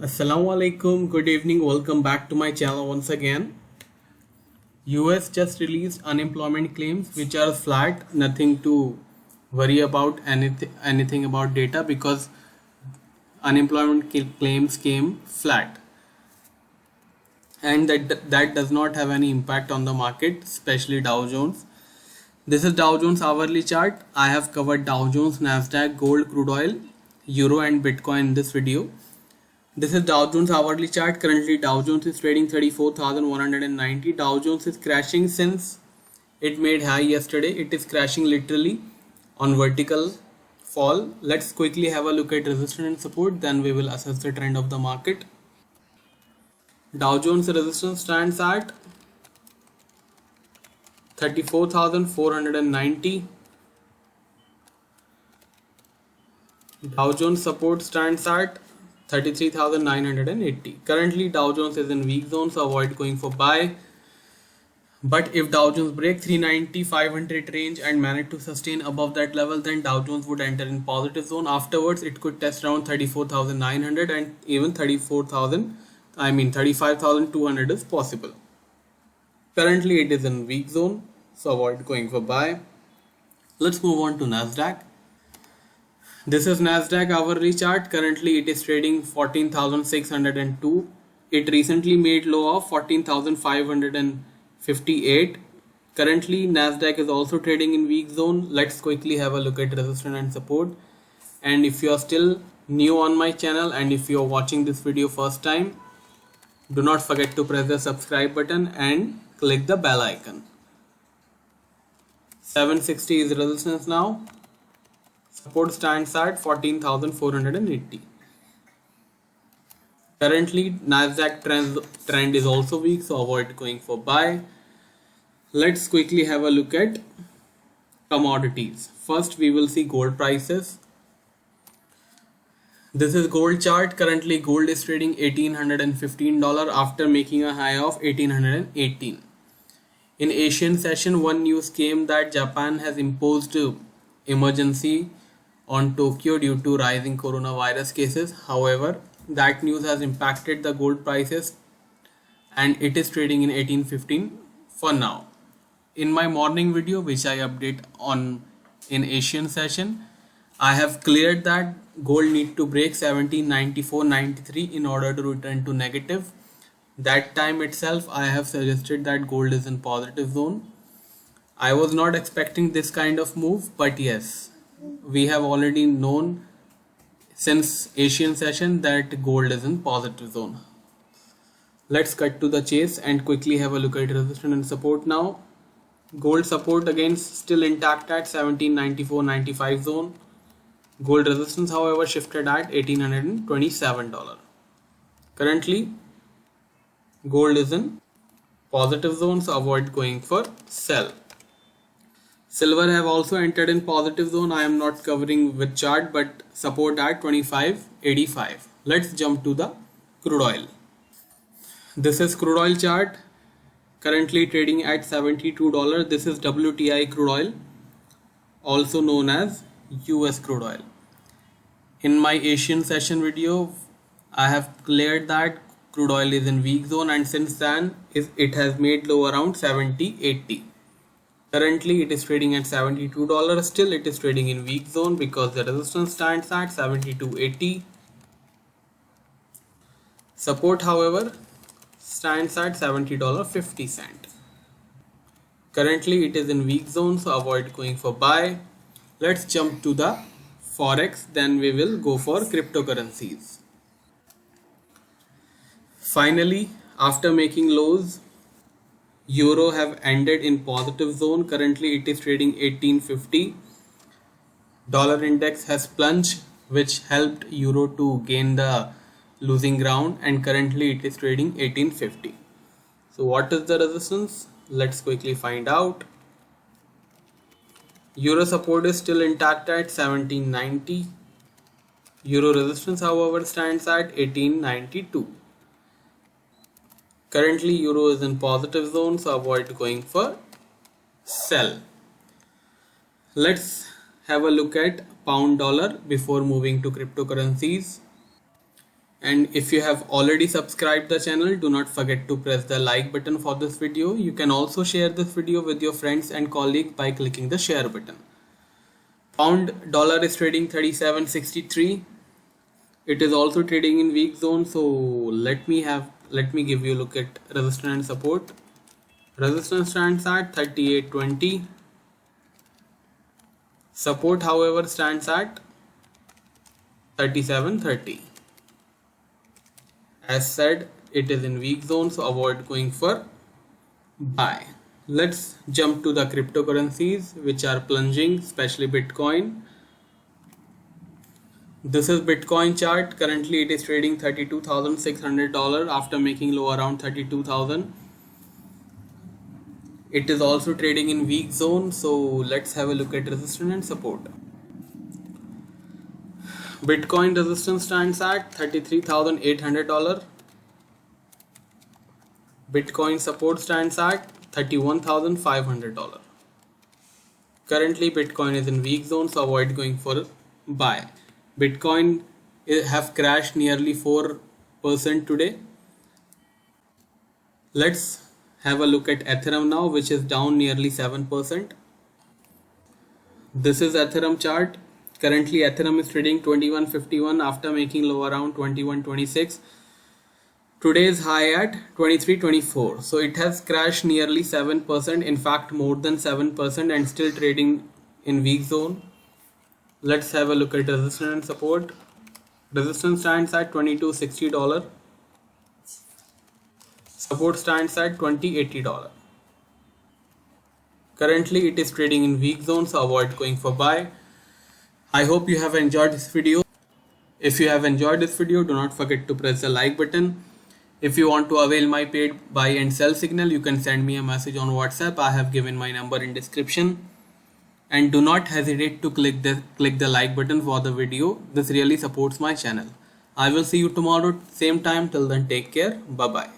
Assalamu alaikum, good evening, welcome back to my channel once again. US just released unemployment claims which are flat, nothing to worry about anything about data because unemployment claims came flat and that does not have any impact on the market, especially Dow Jones. This is Dow Jones hourly chart. I have covered Dow Jones, Nasdaq, gold, crude oil, euro and Bitcoin in this video. This is Dow Jones hourly chart. Currently Dow Jones is trading 34,190. Dow Jones is crashing since it made high yesterday. It is crashing literally on vertical fall. Let's quickly have a look at resistance and support, then we will assess the trend of the market. Dow Jones resistance stands at 34,490. Dow Jones support stands at 33,980. Currently Dow Jones is in weak zone, so avoid going for buy. But if Dow Jones break 390 500 range and manage to sustain above that level, then Dow Jones would enter in positive zone. Afterwards it could test around 34,900 and even 35,200 is possible. Currently it is in weak zone, so avoid going for buy. Let's move on to Nasdaq. This is Nasdaq hourly chart. Currently it is trading 14,602. It recently made low of 14,558. Currently Nasdaq is also trading in weak zone. Let's quickly have a look at resistance and support. And if you are still new on my channel and if you are watching this video first time, do not forget to press the subscribe button and click the bell icon. 760 is resistance now. Support stands at 14,480. Currently Nasdaq trend is also weak, so avoid going for buy. Let's quickly have a look at commodities. First we will see gold prices. This is gold chart. Currently gold is trading $1,815 after making a high of 1,818. In Asian session, one news came that Japan has imposed emergency on Tokyo due to rising coronavirus cases. However, that news has impacted the gold prices and it is trading in 1815 for now. In my morning video which I update on in Asian session, I have cleared that gold need to break 1794.93 in order to return to negative. That time itself I have suggested that gold is in positive zone. I was not expecting this kind of move, but yes, we have already known since Asian session that gold is in positive zone. Let's cut to the chase and quickly have a look at resistance and support now. Gold support again still intact at 1794.95 zone. Gold resistance however shifted at $1,827. Currently gold is in positive zone, so avoid going for sell. Silver have also entered in positive zone. I am not covering with chart but support at 25.85. Let's jump to the crude oil. This is crude oil chart. Currently trading at $72. This is WTI crude oil, also known as US crude oil. In my Asian session video, I have cleared that crude oil is in weak zone and since then it has made low around 70.80. Currently it is trading at $72. Still it is trading in weak zone because the resistance stands at 72.80. Support however stands at $70.50. Currently it is in weak zone, so avoid going for buy. Let's jump to the forex, then we will go for cryptocurrencies. Finally, after making lows, euro have ended in positive zone. Currently it is trading 1850. Dollar index has plunged, which helped euro to gain the losing ground, and currently it is trading 1850. So what is the resistance? Let's quickly find out. Euro support is still intact at 1790. Euro resistance however stands at 1892. Currently euro is in positive zone, so avoid going for sell. Let's have a look at pound dollar before moving to cryptocurrencies. And if you have already subscribed the channel, do not forget to press the like button for this video. You can also share this video with your friends and colleagues by clicking the share button. Pound dollar is trading 37.63. It is also trading in weak zone, so let me give you a look at resistance and support. Resistance stands at 38.20. Support, however, stands at 37.30. As said, it is in weak zone, so avoid going for buy. Let's jump to the cryptocurrencies which are plunging, especially Bitcoin. This is Bitcoin chart. Currently it is trading $32,600 after making low around 32,000. It is also trading in weak zone, so let's have a look at resistance and support. Bitcoin resistance stands at $33,800. Bitcoin support stands at $31,500. Currently Bitcoin is in weak zone, so avoid going for buy. Bitcoin have crashed nearly 4% today. Let's have a look at Ethereum now, which is down nearly 7%. This is Ethereum chart. Currently Ethereum is trading 21.51 after making low around 21.26. Today's high at 23.24. So it has crashed nearly 7%, in fact more than 7%, and still trading in weak zone. Let's have a look at resistance and support. Resistance stands at $22.60. Support stands at $20.80. Currently it is trading in weak zone, so avoid going for buy. I hope you have enjoyed this video. If you have enjoyed this video, do not forget to press the like button. If you want to avail my paid buy and sell signal, you can send me a message on WhatsApp. I have given my number in description. And do not hesitate to click the like button for the video. This really supports my channel. I will see you tomorrow, same time. Till then, take care. Bye bye.